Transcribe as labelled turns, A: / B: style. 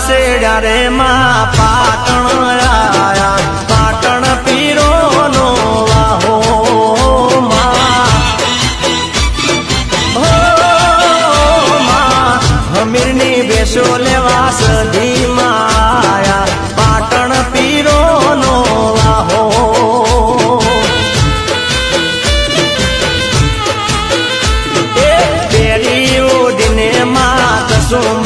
A: સેડ્યા રે માં પાટણ આયા પાટણ પીરો નો વાહો માં હો માં હમીરની બેસો લેવા સધી માં આયા પાટણ પીરો નો વાહો બેરી ઉડીને માં કસુંબ